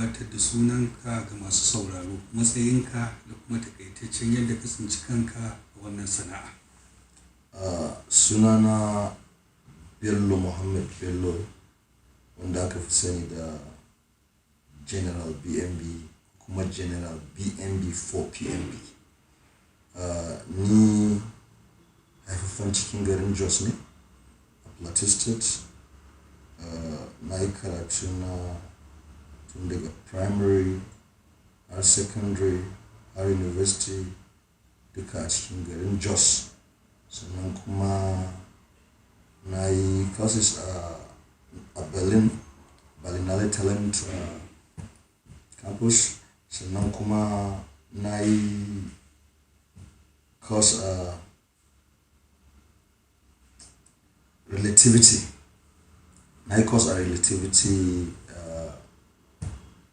gabatar da sunanka ga masu sauraro, matsayinka da kuma takaitaccen yadda ka tsinci kanka a wannan sana'a. Sunana Bello Muhammad Bello, wanda aka fi sani da General BNB kuma General BNB 4PNB. Ni haifafan cikin garin Jos ne a Plateau State. Na yi karatu na tun daga primary har secondary har university duka a cikin garin Jos. Sannan kuma na yi courses a Berlinale Talent campus. Sannan kuma na yi course a relativity. Na yi course a relativity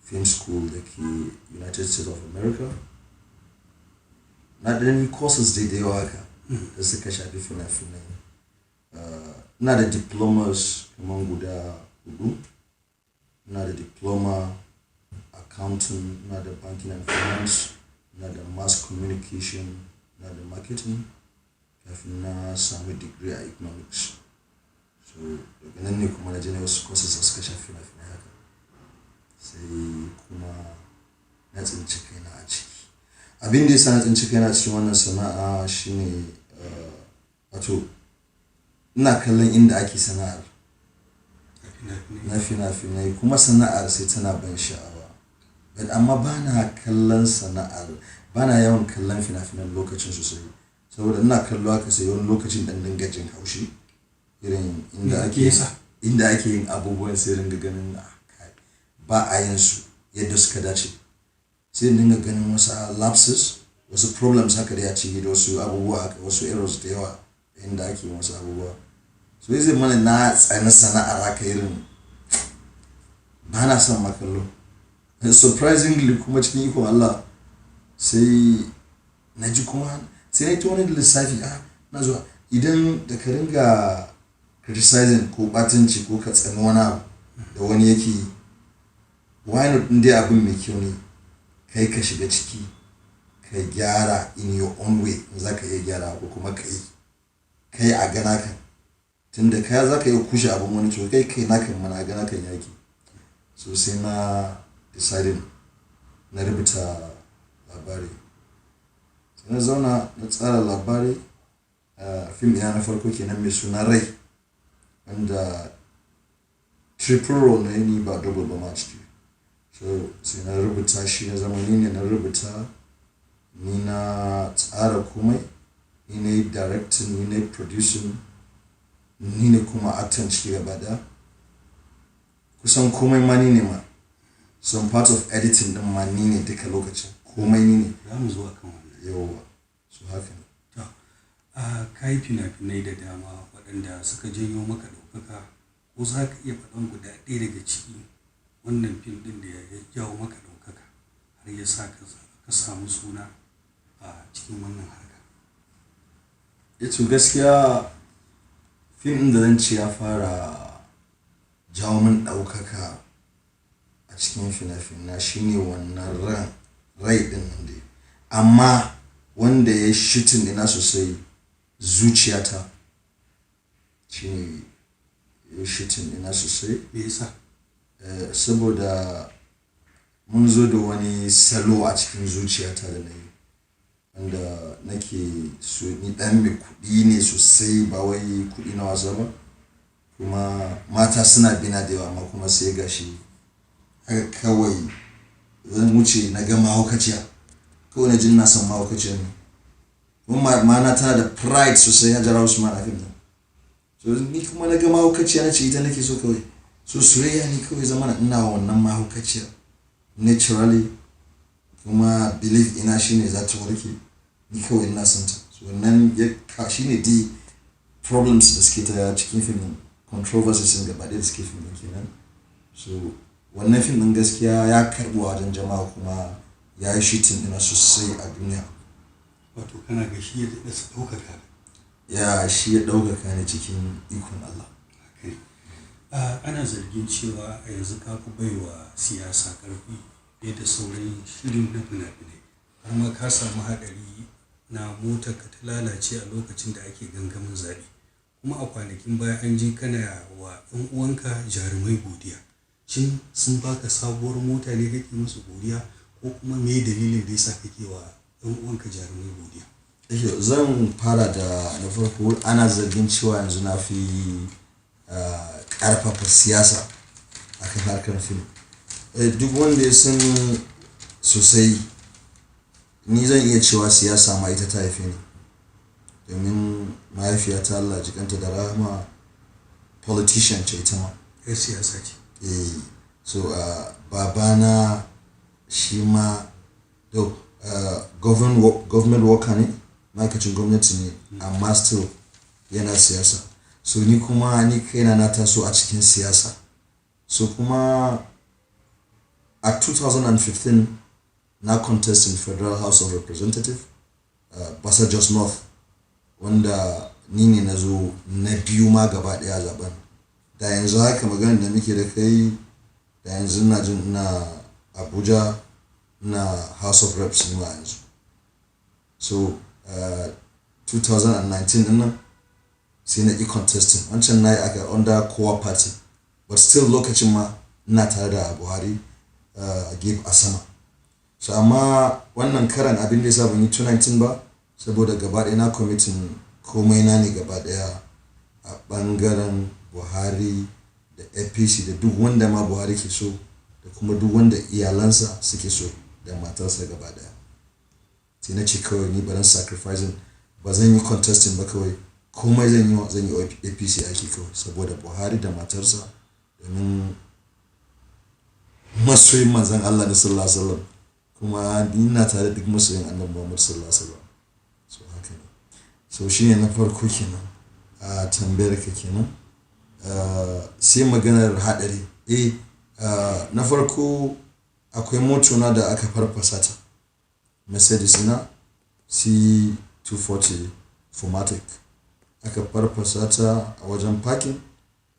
film school da ke United States of America. Na ɗan yi courses da yawa haka da suka shafi fina-finai. Ina da diplomas kamar guda 4. Ina da diploma accounting, ina da banking and finance, ina da mass communication, ina da marketing, kafin na samu degree a economics. So daga nan ne kuma na je na wasu courses da suka shafi fina-finai haka. Sai kuma na tsinci kaina a ciki. Abin da ya sa na tsinci kaina cikin wannan sana'a shine wato ina kallon inda ake sana'ar na fina-finai, kuma sana'ar sai tana ban sha'awa. Amma ba na kallon sana'ar, ba na yawan kallon fina-finan lokacin sosai, saboda ina kallo haka sai wani lokacin ɗan dinga jin haushi irin inda ake yin abubuwan sai ringa ganin ba a yin su yadda suka dace. Sai dinga ganin wasu lapses, wasu problems haka da ya ci da wasu abubuwa haka, wasu errors da yawa inda ake yin wasu abubuwa. So zai mana na tsani sana'ar haka irin ba na son makallo. Surprisingly kuma cikin ikon Allah sai na ji kuma sai na yi ta wani lissafi na zuwa idan da ka ringa criticizing ko ɓatanci ko ka tsani wani abu da wani yake yi, why not in dai abin mai kyau ne kai ka shiga ciki ka gyara in your own way in za ka iya gyara ko kuma kai a gana kan, tunda kai za ka iya kushe abin wani to kai nakan mana a gana kan yaki. So sai na deciding na rubuta labari. Sai na zauna na tsara labari. Fim ina na farko kenan mai suna Rai, wanda triple role na ni ba double ba ma ciki. So sai na rubuta shi, na zama ni ne na rubuta, ni na tsara komai, ni ne directing, ni ne producing, ni ne kuma acting ciki gaba ɗaya. Kusan komai ma ni ne ma. Some part of editing ɗin ma ni ne duka lokacin, komai ni ne. Za mu zo a kan wannan. Yawwa, so haka ne. Ka yi fina-finai da dama waɗanda suka janyo maka ɗaukaka, ko za ka iya faɗan guda ɗaya daga ciki wannan fim ɗin da ya jawo maka ɗaukaka har ya sa ka samu suna a cikin wannan harka? To gaskiya fim ɗin da zan ce ya fara jawo min ɗaukaka a cikin fina-finai shine wannan Rai ɗin nan dai. Amma wanda ya shooting ɗina sosai zuciyata shine ya shooting ɗina sosai. Me yasa? Saboda mun zo da wani salo a cikin zuciyata da na yi, wanda nake so ni ɗan mai kuɗi ne sosai, ba wai kuɗi na wasa ba, kuma mata suna bina da yawa, amma kuma sai gashi haka kawai zan wuce na ga mahaukaciya, kawai na ji ina son mahaukaciya ne. Kuma ma'ana tana da pride sosai, Hajara Usman a fim ɗin. So ni kuma na ga mahaukaciya na ce ita nake so kawai. So soyayya ni kawai zama ina wannan mahaukaciya naturally, kuma belief ina shine za ta warke, ni kawai ina son ta. So wannan shine dai problems da suke ta cikin fim ɗin, controversies ɗin gaba ɗaya da suke fim ɗin kenan. So wannan fim ɗin gaskiya ya karɓu a wajen jama'a, kuma ya yi shooting ɗina sosai a duniya. Wato kana ga shi ya daɗa ɗaukaka? Ya shi ya ɗaukaka ni cikin ikon Allah. Ana zargin cewa a yanzu ka fi baiwa siyasa ƙarfi fiye da sauran shirin na fina-finai, har ma ka samu haɗari na motar ka ta lalace a lokacin da ake gangamin zaɓe, kuma a kwanakin baya an je kana wa 'yan uwanka jarumai godiya. Shin sun baka sabuwar mota ne kake musu godiya, ko kuma me dalilin da yasa kake wa 'yan uwanka jarumai godiya? Zan fara da na farko, ana zargin cewa yanzu na fi ƙarfafa siyasa a kan harkar fim. Duk wanda ya san sosai, ni zan iya cewa siyasa ma ita ta haife ni, domin mahaifiyata Allah ji kanta da rahama politician ce ita ma. Kai siyasa ce. So babana shi ma government worker ne, ma'aikacin gwamnati ne, amma still yana siyasa. So ni kuma ni kaina na taso a cikin siyasa. So kuma a 2015 na contest in Federal House of Representative, Basa Jos North, wanda ni ne na zo na biyu ma gaba ɗaya zaben. Da yanzu haka magana da muke da kai, da yanzu ina jin ina Abuja na House of Reps ne yanzu. So 2019 din nan sai na contesting, wancan na yi aka under kowa party, but still lokacin ma ina tare da Buhari a gefe a sama. So amma wannan karan abin da ya sa ban yi 2019 ba, saboda gaba ɗaya na committing komai na ne gaba ɗaya a ɓangaren Buhari da APC da duk wanda ma Buhari ke so, da kuma duk wanda iyalansa suke so da matarsa gaba ɗaya. Sai na ce kawai ni baran sacrificing, ba zan yi contesting ba, kawai komai zan yi APC ake kawai saboda Buhari da matarsa, domin masoyin manzon Allah ne sallallahu alaihi wasallam, kuma ni ina tare da duk masoyin Annabi Muhammad sallallahu alaihi wasallam. So haka ne. So shine na farko kenan a tambayar ka kenan. Sai maganar haɗari. Na farko akwai motona da aka farfasa ta, Mercedes na C240 Formatic. Aka farfasa ta a wajen parking,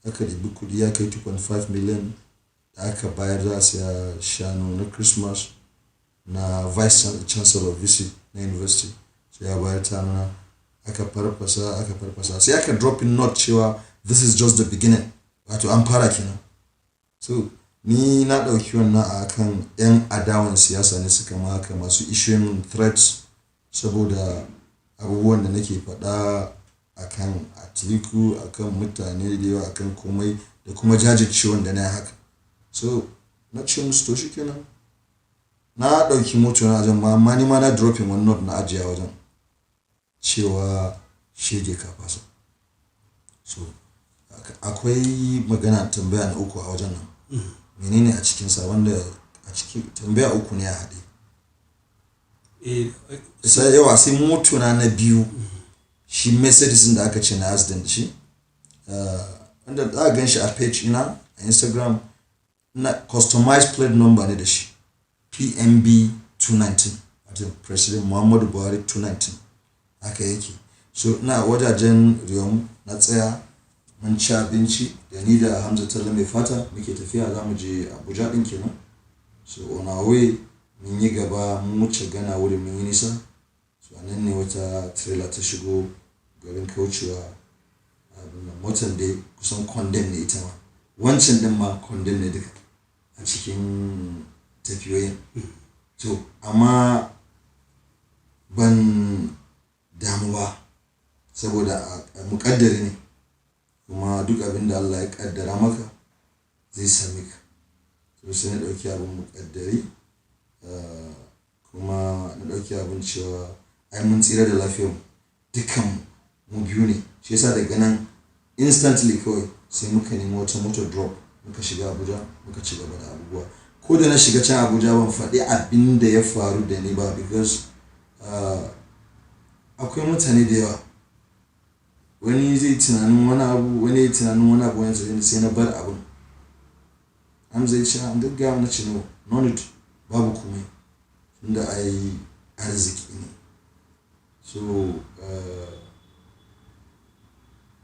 aka ɗibi kuɗi ya kai 2.5 million da aka bayar za a siya shanu na Christmas na Vice Chancellor VC na University. Sai ya bayar ta nuna, aka farfasa sai aka drop in note cewa this is just the beginning, wato an fara kenan. So ni na ɗauki wannan a kan 'yan adawan siyasa ne suka ma haka, masu issuing threats saboda abubuwan da nake faɗa akan Atiku, akan mutane da yawa, akan komai, da kuma jajircewan da na yi haka. So na ce musu to shikenan, na ɗauki moto na wajen ma, amma ni ma na dropping one note na ajiye wajen cewa shege ka fasa. So akwai magana tambaya na uku a wajen nan. Menene a cikinsa, wanda a cikin tambaya uku ne a haɗe. Sai yawa, sai moto na biyu, shi Mercedes da aka ce na accident shi, wanda za a gan shi a page ina a Instagram, na customized plate number ne da shi, PMB 219, wato President Muhammadu Buhari 219, haka yake. So ina wajajen Riyom na tsaya, mun ci abinci da ni da Hamza Talla mai fata, muke tafiya za mu je Abuja ɗin kenan. So on our way mun yi gaba, mun wuce Gana wurin mun yi nisa. So a nan ne wata trailer ta shigo garin kaucewa, motar dai kusan condemn ne ita ma, wancan ɗin ma condemn ne duka a cikin tafiyoyin. To amma ban damu ba, saboda muƙaddari ne, kuma duk abin da Allah ya ƙaddara maka zai same ka. To sai na ɗauki abin muƙaddari, kuma na ɗauki abin cewa ai mun tsira da lafiyar dukkan mu biyu ne. Shi yasa daga nan instantly kawai sai muka nemi wata motor drop, muka shiga Abuja, muka ci gaba da abubuwa. Ko da na shiga can Abuja ban faɗi abin da ya faru da ni ba, because akwai mutane da yawa, wani zai tunanin wani abu, wani ya tunanin wani abu, wani sai na bar abin. Hamza ya ce an gaggawa, na ce no need, babu komai, tunda ai arziki ne. So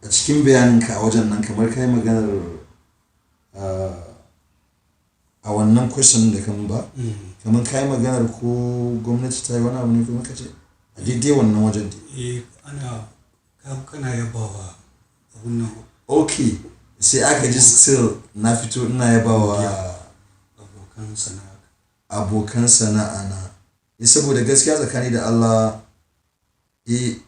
a cikin bayaninka a wajen nan kamar kai maganar a wannan question da kan ba kamar kai maganar ko gwamnati ta yi wani abu ne kuma ka ce a daidai wannan wajen kana yabawa abun nan. Ok, sai aka ji still na fito ina yabawa abokan sana'a na. Saboda gaskiya tsakani da Allah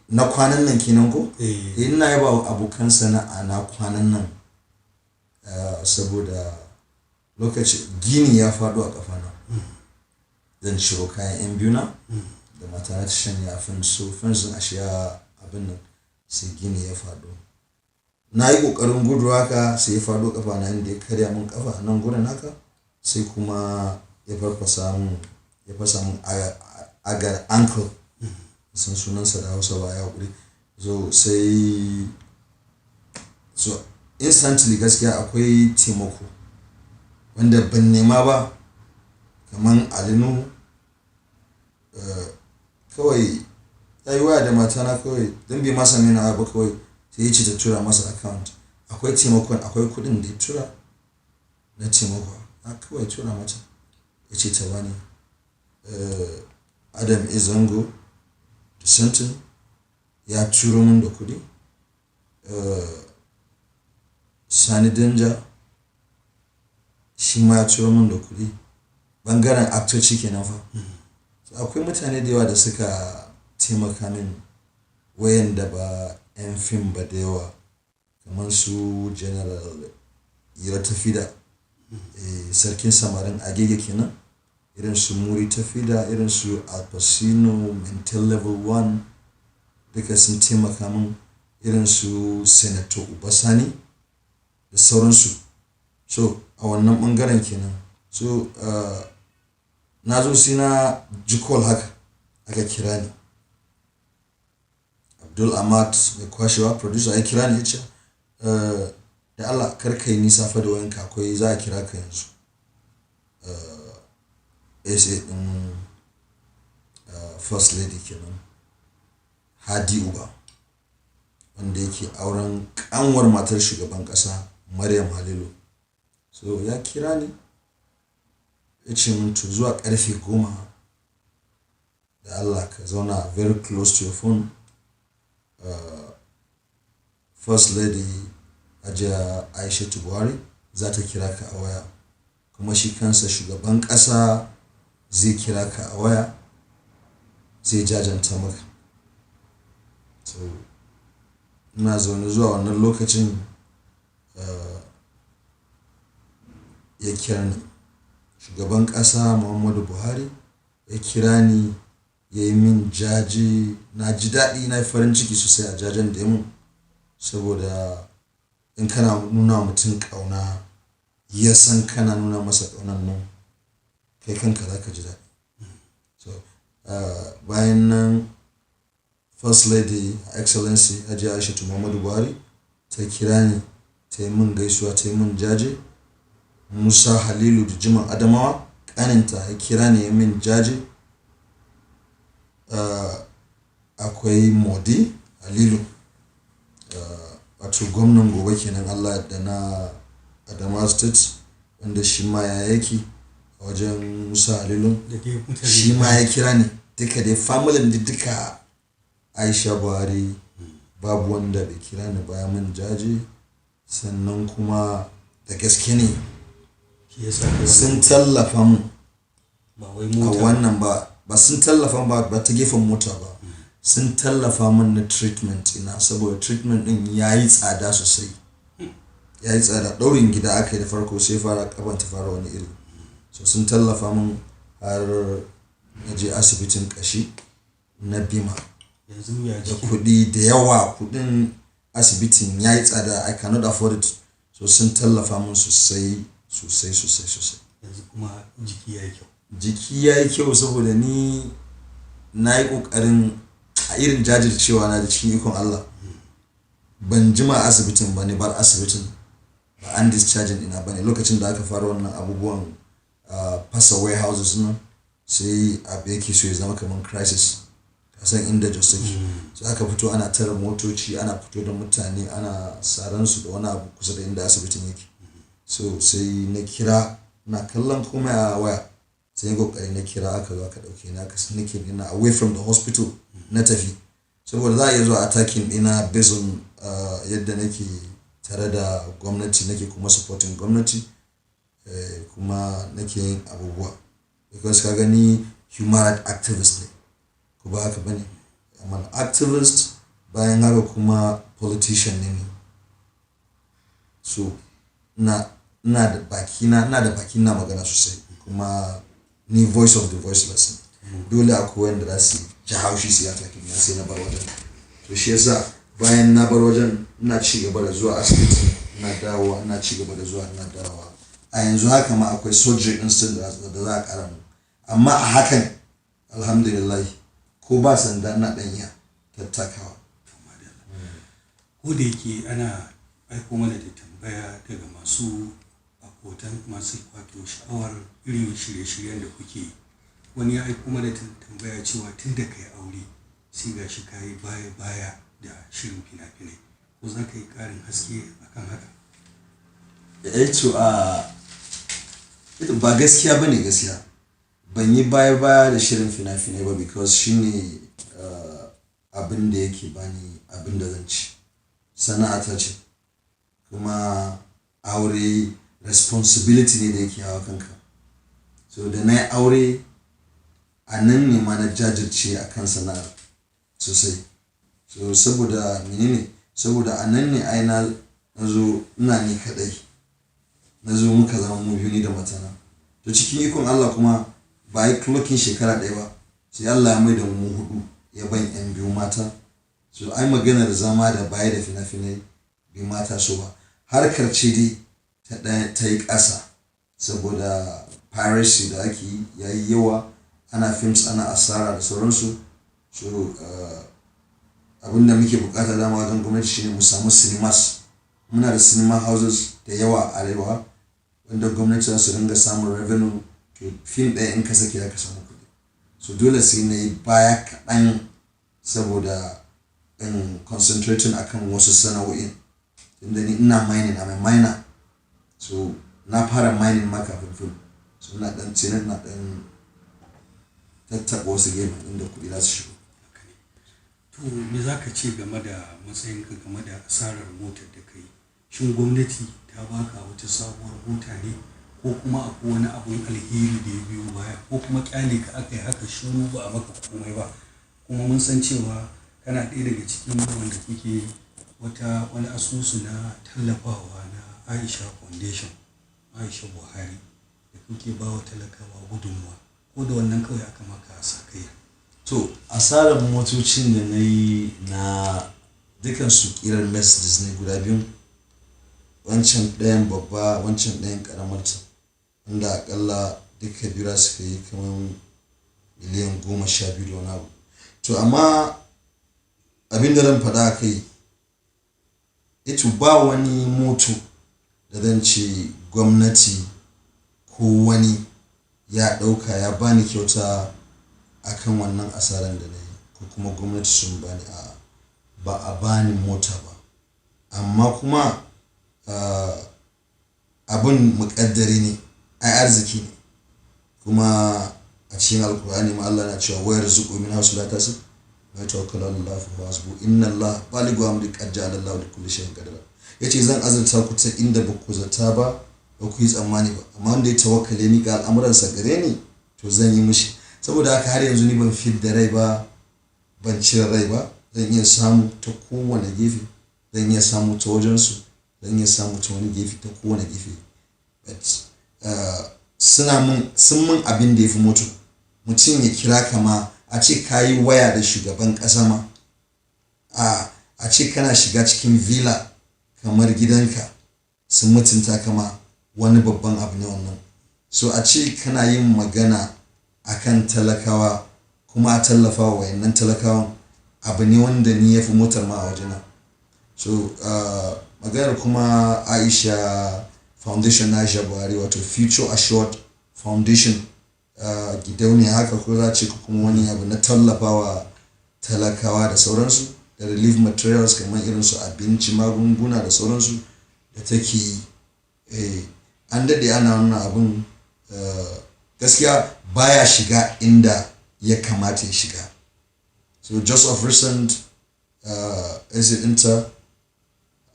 na kwanan nan kenan ko? Ina yabawa abokan sana'a na kwanan nan saboda lokaci gini ya faɗo a kafana. Zan ciro kayan yan biyu na da mata ta shanya fin so fin a shiya abin nan sai gini ya faɗo. Na yi ƙoƙarin gudu haka sai ya faɗo ƙafa na inda ya karya min ƙafa nan gurin haka sai kuma ya fasa min agar ankle san sunansa da Hausa ba ya haƙuri. So instantly gaskiya akwai taimako wanda ban nema ba kaman alinu kawai ya yi waya da matana kawai don bai masa mena ba kawai sai ya ce ta tura masa account. Akwai taimakon akwai kuɗin da ya tura na taimako kawai tura mata ya ce ta bani Adam Izango da Santin ya turo min da kuɗi. Sani Danja shi ma ya turo min da kuɗi ɓangaren aktoci kenan fa. Akwai mutane da yawa da suka taimaka min wayanda ba 'yan fim ba da yawa kamar su general Ira Tafida sarkin samarin Agege kenan, irin su Muri Tafida, irin su Al Pacino Mental Level 1 duka sun taimaka min, irin su Senator Ubasani da sauransu. So a wannan ɓangaren kenan. So na zo sai na ji call haka aka kira ni. Abdul Ahmad mai kwashewa producer ya kira ni ya ce da Allah kar ka yi nisa fa da wayanka akwai za a kira ka yanzu. SA ɗin first lady kenan Hadi Uba wanda yake auren ƙanwar matar shugaban ƙasa Maryam Halilu. So ya kira ni ya ce min to zuwa ƙarfe 10 da Allah ka zauna very close to your phone. First lady Hajiya Aishatu Buhari za ta kira ka a waya kuma shi kansa shugaban ƙasa zai kira ka a waya zai jajanta maka. So ina zaune zuwa wannan lokacin ya kira ni shugaban ƙasa Muhammadu Buhari ya kira ni ya yi min jaje. Na ji daɗi, na yi farin ciki sosai a jajen da ya mun saboda in kana nuna mutum ƙauna ya san kana nuna masa ƙaunan nan kai kanka za ka ji daɗi. So bayan nan first lady excellency Hajiya Aishatu Muhammadu Buhari ta kira ni ta yi min gaisuwa ta yi min jaje. Musa Halilu da Jiman Adamawa ƙaninta ya kira ni ya min jaje. Akwai Modi Halilu wato gwamnan gobe kenan Allah da na Adamawa state wanda shi ma ya yake a wajen Musa Halilu shi ma ya kira ni. Duka dai family da duka Aisha Buhari babu wanda bai kira ni ba ya min jaje. Sannan kuma da gaske ne sun tallafa mu a wannan ba sun tallafa ba ta gefen mota ba, sun tallafa min na treatment ina saboda treatment din ya yi tsada sosai. Ya yi tsada, ɗaurin gida aka yi da farko sai ƙaban ta fara wani iri. So sun tallafa min har na je asibitin ƙashi na Bima da kuɗi da yawa. Kuɗin asibitin ya yi tsada, I cannot afford it. So sun tallafa min sosai. Yanzu kuma jiki ya yi kyau. Jiki ya yi kyau saboda ni na yi ƙoƙarin a irin jajircewa na da cikin ikon Allah. Ban jima asibitin ba ne, bar asibitin ba an discharging ina ba ne lokacin da aka fara wannan abubuwan fasa warehouses nan sai abu yake so ya zama kamar crisis. Kasan inda Jos take. So aka fito ana tara motoci, ana fito da mutane, ana saransu da wani abu kusa da inda asibitin yake. so sai na kira na kallon komai a waya sai kokari na kira aka zo aka dauke na kasu nake ina away from the hospital na tafi saboda za a iya zuwa attacking ina based on yadda nake tare da gwamnati nake kuma supporting gwamnati kuma nake yin abubuwa because ka gani human rights activist ne ko ba haka bane I'm an activist bayan haka kuma politician ne ni so ina da bakin na magana sosai kuma ni voice of the voiceless dole akwai wanda za su ji haushi su yi attacking na sai na bar wajen to shi yasa bayan na bar wajen ina ci gaba da zuwa asibiti ina dawowa ina ci gaba da zuwa ina dawowa a yanzu haka ma akwai surgery instant da za a kara mu amma a hakan alhamdulillah ko ba sanda ina ɗanya tattakawa ko da yake ana aiko mana da tambaya daga masu abotan masu wato sha'awar irin shirye-shiryen da kuke wani ya aiko mana tambaya cewa tun da kai aure sai ga shi kayi baya da shirin fina-finai ko za ka yi ƙarin haske akan haka? Ba gaskiya ba ne gaskiya ban yi baya da shirin fina-finai ba because shine abin da yake bani abin da zan ci sana'ata ce kuma aure responsibility ne da yake hawa kanka so da na yi aure a nan ne ma na jajirce a kan sana'ar sosai so saboda menene saboda a nan ne ai na zo ina ni kadai na zo muka zama mu biyu ni da matana to cikin ikon Allah kuma ba yi clocking shekara ɗaya ba sai Allah ya mai da mu hudu ya ban yan biyu mata so ai maganar zama da baya da fina-finai bi mata so ba harkar ce dai ta yi ƙasa saboda piracy da ake yi ya yi yawa ana films ana asara da sauransu so abinda muke bukata dama wajen gwamnati shine mu samu cinemas muna da cinema houses da yawa a arewa wanda gwamnati za su dinga samun revenue to film ɗaya in ka sake za ka samu kuɗi so dole sai na yi baya kaɗan saboda in concentrating akan wasu sana'o'in tunda ni ina mining a mai miner so na fara mining ma kafin film so na ɗan ce na ɗan tattaɓa wasu game inda kuɗi za su shigo. To me za ka ce game da matsayinka game da asarar motar da kai shin gwamnati ta baka wata sabuwar mota ne ko kuma akwai wani abun alheri da ya biyo baya ko kuma kyale ka aka yi haka shiru ba a maka komai ba kuma mun san cewa kana ɗaya daga cikin wanda kuke wani asusu na tallafawa na Aisha Foundation Aisha Buhari da kuke ba wa talakawa gudunmuwa ko da wannan kawai aka maka sakayya. To asarar motocin da na yi na dukansu kirar Mercedes ne guda biyu wancan ɗayan babba wancan ɗayan ƙaramarta wanda akalla duka bira suka yi kamar miliyan 12 da wani abu to amma abin da zan faɗa a kai ito ba wani moto da zan ce gwamnati ko wani ya ɗauka ya bani kyauta akan wannan asaran da na yi ko kuma gwamnati sun bani ba a bani mota ba amma kuma abin muƙaddari ne ai arziki ne kuma a cikin alkur'ani ma Allah na cewa wayar zuƙo min hausu la tasir mai tawakkal Allah fa hasbu inna Allah balighu amri qad ja'ala Allah li kulli shay'in qadara yace zan azurta ku ta inda ba ku zata ba ku yi tsammani ba amma wanda ya tawakkale ni ga al'amuransa gare ni to zan yi mishi saboda haka har yanzu ni ban fidda rai ba ban cire rai ba zan iya samu ta kowane gefe zan iya samu ta wajensu zan iya samu ta wani gefe ta kowane gefe sun mun abin da ya fi mutu mutum ya kira kama a ce ka yi waya da shugaban ƙasa ma a ce kana shiga cikin villa kamar gidanka sun mutunta kama wani babban abu ne wannan so a ce kana yin magana akan talakawa kuma a tallafa wa wayannan talakawan abu ne wanda ni ya fi motar ma a wajena so maganar kuma Aisha Foundation na Aisha Buhari wato Future Assured Foundation gidauniya haka ko za ce kuma wani abu na tallafawa talakawa da sauransu da relief materials kamar irin su abinci magunguna da sauransu da take an daɗe ana wannan abin gaskiya baya shiga inda ya kamata ya shiga. So just of recent ɗinta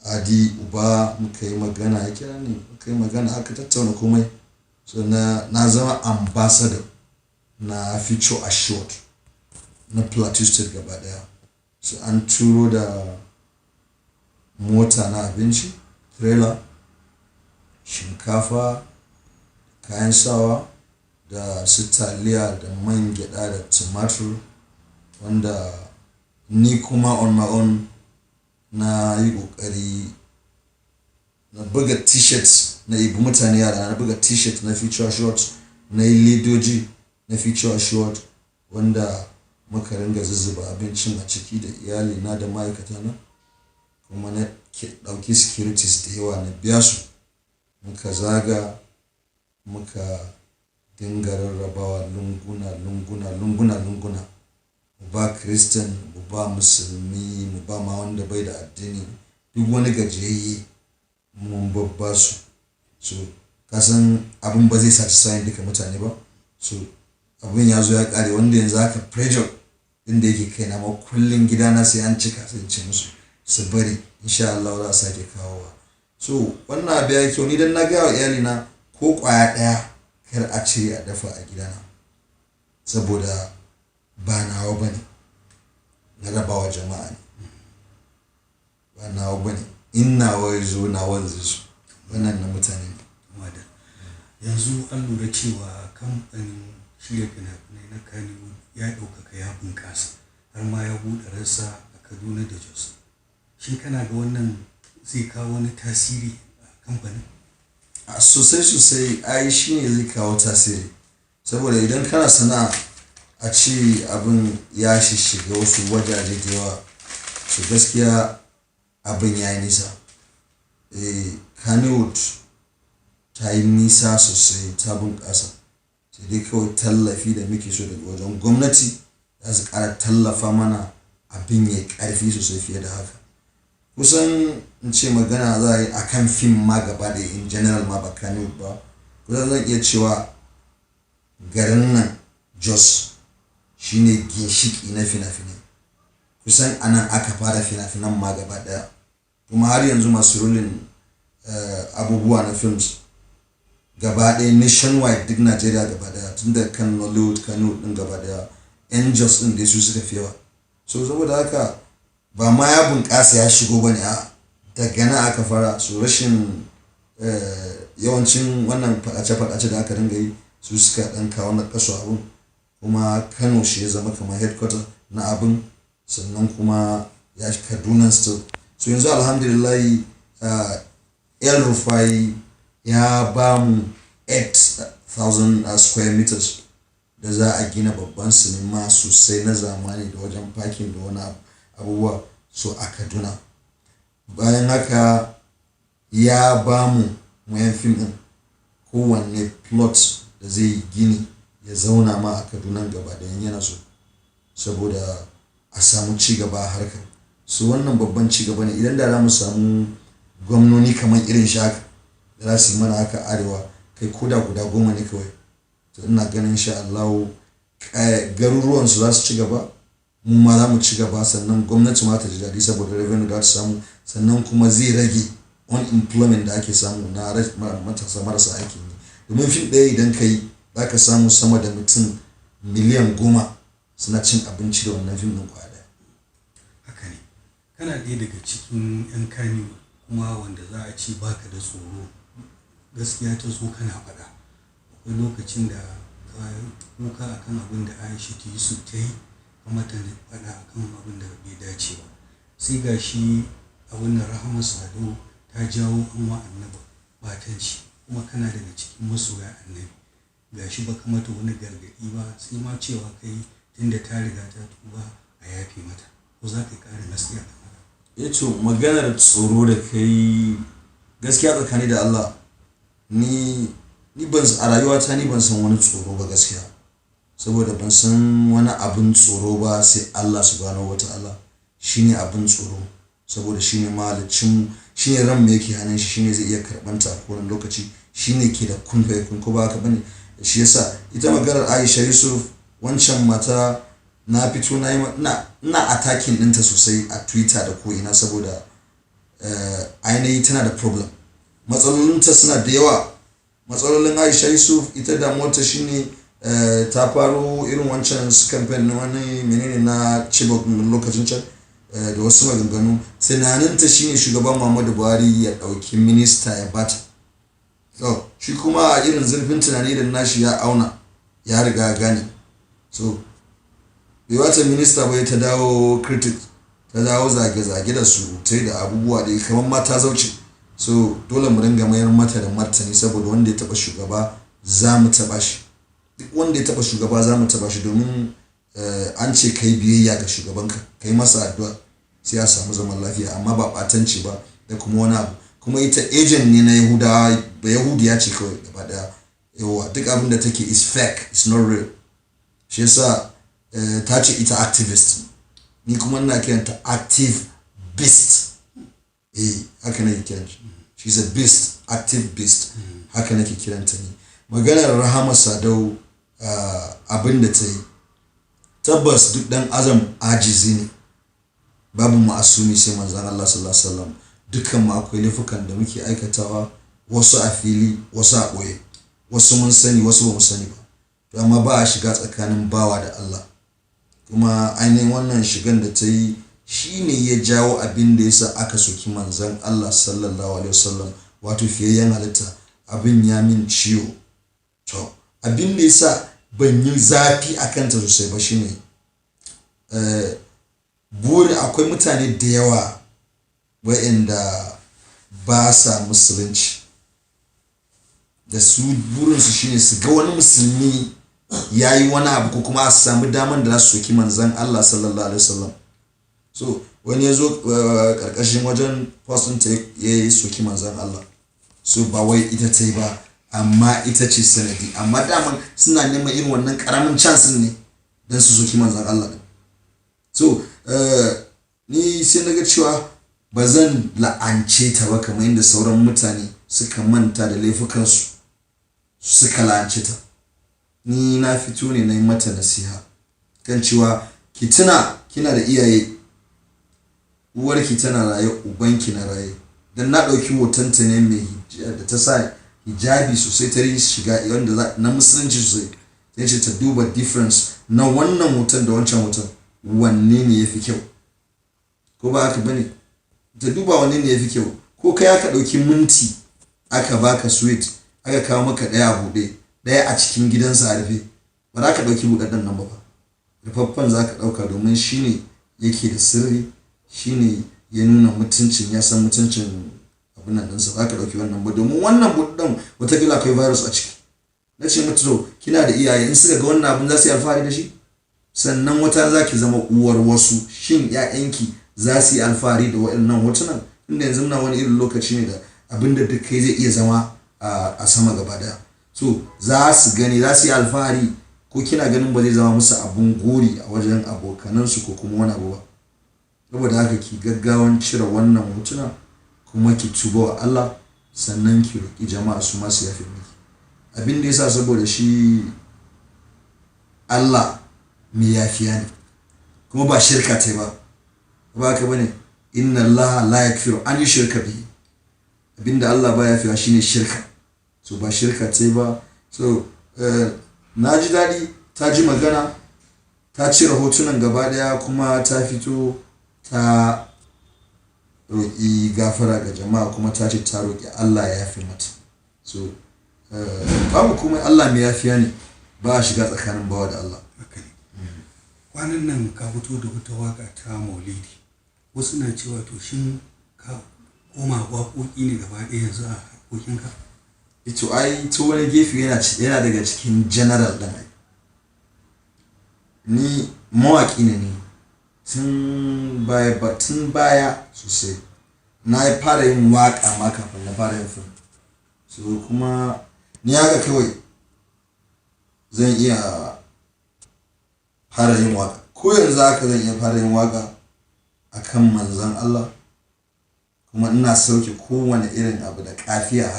adi uba muka yi magana ya kira ni muka yi magana aka tattauna komai. So na zama ambassador na feature assured na Plateau State gaba daya. So an turo da mota na abinci, trailer, shinkafa, kayan sawa da su taliya da man gyada da tumatur, wanda ni kuma on my own na yi ƙoƙari na buga t-shirt na ibi mutane yara, na buga t-shirt na feature assured, na yi ledoji na feature assured wanda muka ringa zuzzuba abincin a ciki da iyali na da ma'aikata na, kuma na ɗauki securities da yawa na biya su. Muka zaga muka dinga rarrabawa lunguna mu ba Christian, mu ba musulmi, mu ba ma wanda bai da addini, duk wani gajiyayye mun babba su. So kasan abin ba zai satisfy duka mutane ba. So abin ya zo ya ƙare wanda yanzu haka pressure inda yake kaina ma kullum gidana sai an cika, sai in ce musu su bari insha Allah za a sake kawowa. So wannan abu ya kyau, ni dan na gaya wa iyalina ko ƙwaya ɗaya kar a ce a dafa a gidana, saboda ba nawa bane, na rabawa jama'a ne, ba nawa bane. In nawa ya zo nawa zai zo, wannan na mutane ne. Yanzu an lura cewa kamfanin shirya fina-finai na Kannywood ya ɗaukaka, ya bunƙasa, har ma ya buɗe rassa a Kaduna da Jos. Shin kana ga wannan zai kawo wani tasiri a kamfanin? Sosai ai shi ne zai kawo tasiri, saboda idan kana sana'a a ce abin ya shiga wasu wajaje da yawa, to gaskiya abin ya yi nisa. Kannywood ta yi nisa sosai, ta bunƙasa, sai dai kawai tallafi da muke so daga wajen gwamnati za su ƙara tallafa mana abin ya yi ƙarfi sosai fiye da haka. Kusan in ce magana za a yi a kan fim ma gaba da in general ma ba Kannywood ba, kusan zan iya cewa garin nan Jos shine ginshiki na fina-finai. Kusan anan aka fara fina-finan ma gaba ɗaya, kuma har yanzu masu rolin abubuwa na films gaba ɗaya nationwide duk Najeriya gaba ɗaya, tun da kan Nollywood, Kannywood ɗin gaba ɗaya, 'yan Jos ɗin dai su suka fi yawa. So saboda haka ba ma ya bunƙasa ya shigo bane, a daga nan aka fara. So rashin yawancin wannan faɗace-faɗace da aka dinga yi su suka ɗan kawo na ƙasu abun, kuma Kano shi ya zama kamar headquarter na abin, sannan kuma ya Kaduna still. So yanzu alhamdulillahi RFI ya ba mu 8,000 square meters da za a gina babban sinima sosai na zamani da wajen parking da wani abubuwa, so a Kaduna. Bayan haka ya ba mu yan fim ɗin kowanne plot da zai yi gini ya zauna ma a Kaduna gaba da yana so, saboda a samu cigaba a harkar. So wannan babban cigaba ne. Idan da za mu samu gwamnoni kamar irin shi haka da za su yi mana haka arewa, kai koda guda 10 ne kawai, to ina ganin insha Allah garuruwan su za su ci gaba, mu ma za mu ci gaba, sannan gwamnati ma ta ji daɗi saboda revenue da ta samu, sannan kuma zai rage unemployment da ake samu na matasa marasa aikin yi. Domin fim ɗaya idan ka yi za ka samu sama da mutum miliyan 10 suna cin abinci da wannan fim ɗin kwaya ɗaya. Haka ne, kana ɗaya daga cikin 'yan Kannywood kuma wanda za a ce baka da tsoro, gaskiya ta zo kana faɗa. Akwai lokacin da ka kuka akan abin da Aisha Yusuf ta yi, kuma ta faɗa akan abin da bai dace ba, sai ga shi a wannan Rahama Sadau ta jawo an wa Annabi batanci, kuma kana daga cikin masoya Annabi, ga shi baka mata wani gargaɗi ba, sai ma cewa kai tunda ta riga ta tuba a yafe mata. Ko za ka yi ƙarin gaskiya kan haka? To maganar tsoro da kai, gaskiya tsakani da Allah, ni ban a rayuwata ni ban san wani tsoro ba gaskiya, saboda ban san wani abin tsoro ba sai Allah subhanahu wata'ala shine abin tsoro, saboda shine mahaliccin, shine ran mu yake hannun shi, shine zai iya karɓanta a kowane lokaci, shine ke da kun ko ba haka bane. Shi yasa ita maganar Aisha Yusuf wancan mata na fito na attacking ɗinta sosai a Twitter da ko ina saboda ainihi tana da problem. Matsalolinta suna da yawa. Matsalolin Aisha Yusuf ita damuwarta shine ta faro irin wancan su campaign na wani menene na Chibok lokacin can da wasu maganganu. Tunaninta shine shugaban Muhammadu Buhari ya ɗauki minista ya bata. So shi kuma a irin zurfin tunani da nashi ya auna ya riga gane. So bai wata minista bai ta dawo critic, ta dawo zage-zage da surutai da abubuwa da kamar mata zauce. So dole mu ringa mayar mata da martani saboda wanda ya taba shugaba za mu taba shi. Duk wanda ya taba shugaba za mu taba shi domin an ce kai biyayya ga shugabanka, kai masa addu'a sai ya samu zaman lafiya, amma ba ɓatanci ba da kuma wani abu. Kuma ita agent ne na Yahudawa, ba Yahudiya ce kawai gaba daya. Yawa duk abin da take is fake, it's not real. Shi yasa ta ce ita activist, ni kuma ina kiranta active beast. Haka nake kiran shi. She's a beast, active beast. Haka nake kiranta ni. Maganar Rahama Sadau abin da ta yi, tabbas duk dan azam ajizi ne, babu ma'asumi sai manzon Allah sallallahu alaihi wasallam. Dukkan mu akwai laifukan da muke aikatawa, wasu a fili wasu a ɓoye, wasu mun sani wasu ba mu sani ba. To amma ba a shiga tsakanin bawa da Allah. Kuma ainihin wannan shigan da ta yi shine ya jawo abin da yasa aka soki manzon Allah sallallahu alaihi wasallam, wato fiyayyen halitta. Abin ya min ciwo. To abin da yasa ban yi zafi a kanta sosai ba shine akwai mutane da yawa waɗanda ba sa musulunci, da su burinsu shine su ga wani musulmi ya yi wani abu ko kuma a samu daman da za su soki manzan Allah sallallahu alaihi wasallam. So wani ya zo karkashin wajen post ta ya yi soki manzan Allah. So ba wai ita ta yi ba, amma ita ce sanadi. Amma daman suna neman irin wannan karamin chance ne don su soki manzan Allah. So ni sai na ga cewa ba zan la'ance ta ba kamar yadda sauran mutane suka manta da laifukansu suka la'ance ta. Ni na fito ne na yi mata nasiha kan cewa ki tuna kina da iyaye, uwarki tana raye, ubanki na raye. Dan na ɗauki hotonta ne mai da ta sa hijabi sosai, ta yi shiga wanda na musulunci sosai. Ta ce ta duba difference na wannan hoton da wancan hoton, wanne ne ya fi kyau, ko ba haka bane? Ta duba wanne ne ya fi kyau. Ko kai aka ɗauki minti aka baka sweet aka kawo maka ɗaya a buɗe ɗaya a cikin gidansa a rufe, ba za ka ɗauki buɗaɗɗen nan ba. Rufaffen za ka ɗauka domin shi ne yake da sirri, shi ne ya nuna mutuncin, ya san mutuncin abin nan ɗinsa. Ba ka ɗauki wannan ba domin wannan buɗaɗɗen wataƙila akwai virus a ciki. Na ce mata to kina da iyaye, in suka ga wannan abin za su yi alfahari da shi? Sannan wata za ki zama uwar wasu, shin 'ya'yanki za su yi alfahari da waɗannan hotunan? Inda yanzu muna wani irin lokaci ne da abin da duk kai zai iya zama a sama gaba daya. So za su gani, za su yi alfahari, ko kina ganin ba zai zama musu abun gori a wajen abokanansu ko kuma wani abu ba? Saboda haka ki gaggawan cire wannan hotuna kuma ki tuba wa Allah, sannan ki roƙi jama'a su masu yafe miki. Abin da yasa saboda shi Allah mai yafiya ne, kuma ba shirka ta ba. Ba haka bane? Inna Allah la yaghfiru an yushraka bihi. Abinda Allah ba yafiya shine shirka. So ba shirka ta ba. So na ji daɗi ta ji magana, ta cire hotunan gaba daya, kuma ta fito ta roƙi gafara ga jama'a, kuma ta ce ta roƙi Allah ya yafe mata. So babu komai, Allah mai yafiya ne, ba a shiga tsakanin bawa da Allah. Kwanan nan ka fito da wata waka ta maulidi, wasu na cewa to shin ka koma waƙoƙi ne gaba ɗaya yanzu a harkokinka? Ito ai to wani gefe yana daga cikin general ɗin ai. Ni mawaƙi ne tun baya sosai. Na yi fara yin waƙa ma kafin na fara yin fim. So kuma ni haka kawai zan iya fara yin waƙa. Ko yanzu haka zan iya fara yin waƙa akan manzon Allah, kuma ina sauke kowane irin abu da kafiya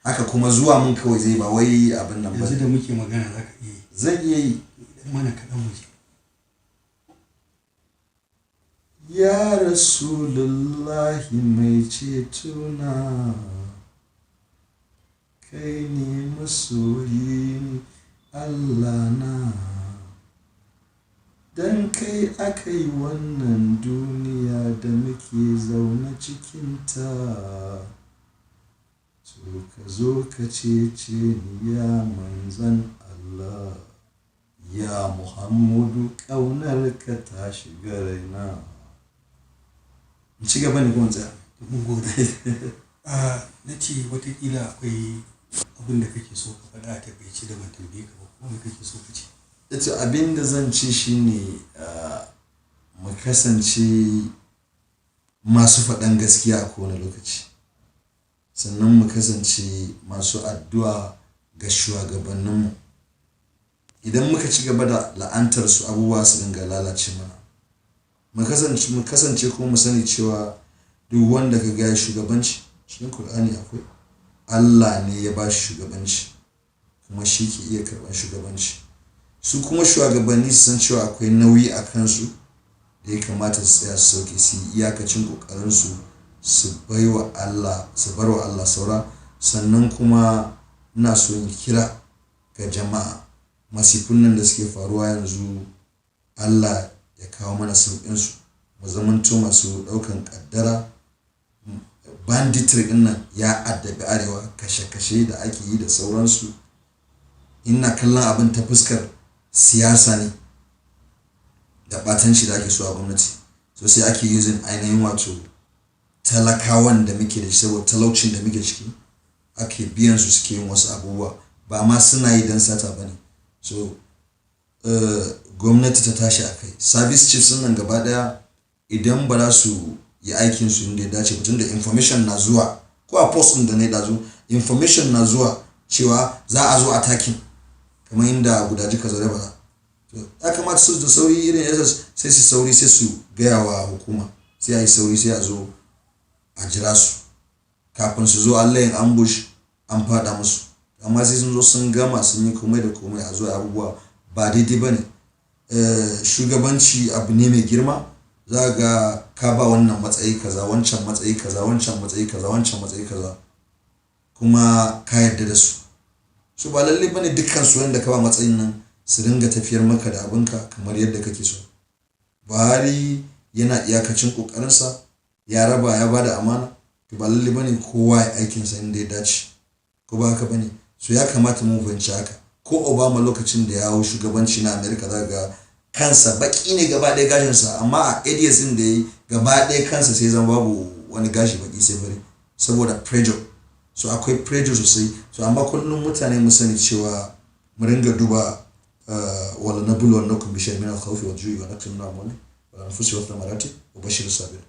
haka kuma zuwa mun kawai zai ba wai abin nan ba. yanzu da muke magana za ka iya yi Zan iya yi. idan mana kaɗan mu ji. Ya Rasulullahi mai cetona, kai ne masoyin Allah na, dan kai aka yi wannan duniya da muke zaune cikinta. To ka zo ka cece ni ya manzan Allah, ya Muhammadu ƙaunarka ta shiga raina. In ci gaba ne kuma tsaya. mun gode. Na ce watakila akwai abin da kake so ka faɗa a takaice da ban tambaye ka ba, kuma me kake so ka ce? Ita abin da zan ce shine mu kasance masu faɗan gaskiya a kowane lokaci, sannan mu kasance masu addu'a ga shugabanninmu. Idan muka ci gaba da la'antar su, abubuwa su dinga lalace mana. Mu kasance kuma mu sani cewa duk wanda ka ga shugabanci cikin Kur'ani akwai Allah ne ya ba shi shugabanci, kuma shi ke iya karɓar shugabanci. Su kuma shugabanni su san cewa akwai nauyi a kansu da ya kamata su tsaya su sauke, su yi iyakacin ƙoƙarinsu su bar wa Allah saura. Sannan kuma ina so in kira ga jama'a, masifun nan da suke faruwa yanzu Allah ya kawo mana sauƙinsu, mu zamanto masu ɗaukan ƙaddara. Banditry ɗin nan ya addabi arewa, kashe-kashe da ake yi da sauransu. Ina kallon abin ta fuskar siyasa ne da ɓatanci da ake so a gwamnati, so sai ake using ainihin wato talakawan da muke da shi, saboda talaucin da muke ciki ake biyan su suke yin wasu abubuwa, ba ma suna yi don sata ba ne. So gwamnati ta tashi a kai. Service chiefs nan gaba ɗaya idan ba za su yi aikin su inda ya dace ba, tunda information na zuwa ko a post ɗin da na dazu, information na zuwa cewa za a zo attacking kamar inda gudaji ka zaure ba. To ya kamata su da sauri irin SS sai su sauri sai su gaya wa hukuma, sai a yi sauri sai a zo a jira su kafin su zo Allah yin ambush an faɗa musu. Amma sai sun zo sun gama sun yi komai da komai a zo abubuwa ba daidai ba ne. Shugabanci abu ne mai girma, za ga ka ba wannan matsayi kaza, wancan matsayi kaza, wancan matsayi kaza, wancan matsayi kaza, kuma ka yarda da su. So ba lalle bane dukkan su wanda ka ba matsayin nan su dinga tafiyar maka da abinka kamar yadda kake so. Buhari yana iyakacin ƙoƙarinsa, ya raba ya bada amana, to ba lalle bane kowa ya aikinsa inda ya dace, ko ba haka bane. So ya kamata mu fahimci haka. Ko Obama lokacin da ya hau shugabanci na America, za ga kansa baki ne gaba ɗaya gashinsa, amma a areas ɗin da ya yi gaba ɗaya kansa sai zama babu wani gashi baki sai fari, saboda pressure. So akwai pressure sosai. So amma kullum mutane mu sani cewa mu ringa duba wala nabulu wannakum bi shay'in min al-khawfi wal-ju'i wa naqsin min al-amwali wal anfusi wath thamarati wa bashir as-sabirin.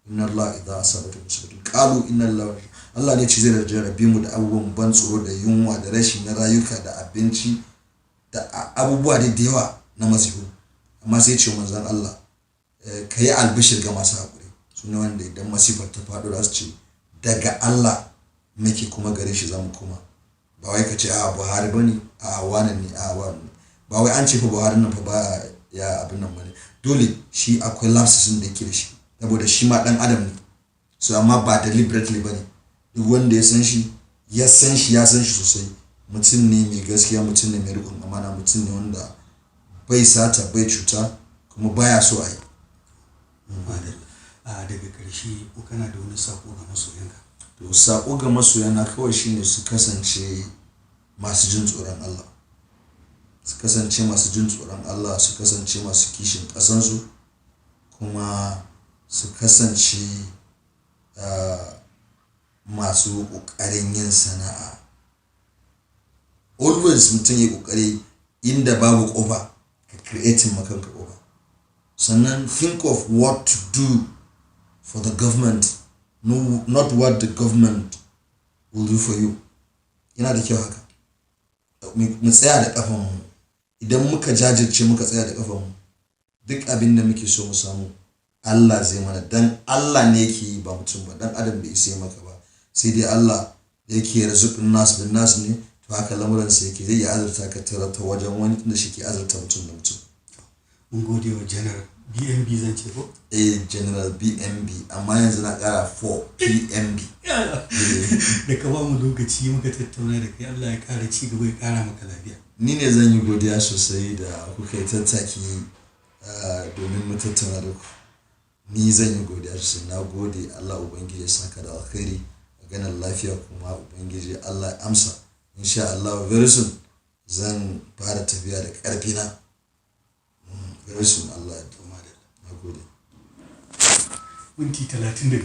Inna Allah idha asabatu musibatun qalu inna lillahi. Allah ne ce zai jarrabe mu da abubuwan ban tsoro, da yunwa, da rashi na rayuka, da abinci, da abubuwa da yawa na masifu. Amma sai ce manzon Allah ka yi albishir ga masu haƙuri, su ne wanda idan masifar ta faɗo za su ce daga Allah muke kuma gare shi za mu koma. Ba wai ka ce a Buhari bane, a wane ne, a wane ne. Ba wai an ce fa Buhari nan fa ba ya abin nan bane, dole shi akwai lapses da yake da shi, saboda shi ma dan adam ne. So amma ba deliberately bane. Duk wanda ya san shi sosai, mutum ne mai gaskiya, mutum ne mai riƙon amana, mutum ne wanda bai sata, bai cuta, kuma baya so a yi. Daga ƙarshe ko kana da wani sako ga masoyanka? To sako ga masoyana kawai shine su kasance masu jin tsoron Allah, su kasance masu jin tsoron Allah, su kasance masu kishin ƙasansu, kuma su kasance masu ƙoƙarin yin sana'a. Always mutum ya ƙoƙari inda babu ƙofa ka creating makanka ƙofa. Sannan think of what to do for the government, no, not what the government will do for you. Yana da kyau haka. Mu tsaya da ƙafanmu. Idan muka jajirce muka tsaya da ƙafanmu, duk abin da muke so mu samu Allah zai mana, dan Allah ne yake yi ba mutum ba, dan adam bai isa maka ba, sai dai Allah da yake rizuqun nas bin nas ne, to haka lamuransa yake, zai iya azurta ka ta wajen wani tunda shi ke azurta mutum da mutum. mun gode wa General BNB zan ce ko? General BNB, amma yanzu na ƙara 4 PNB. Da ka ba mu lokaci muka tattauna da kai, Allah ya ƙara ci gaba ya ƙara maka lafiya. Ni ne zan yi godiya sosai da kuka yi tattaki domin mu tattauna da ku. Ni zan yi godiya sosai, na gode. Allah Ubangiji ya saka da alkhairi, maganar lafiya kuma Ubangiji Allah ya amsa. Insha Allah very soon zan fara tafiya da ƙarfina. Very soon Allah ya, na gode. Minti 35.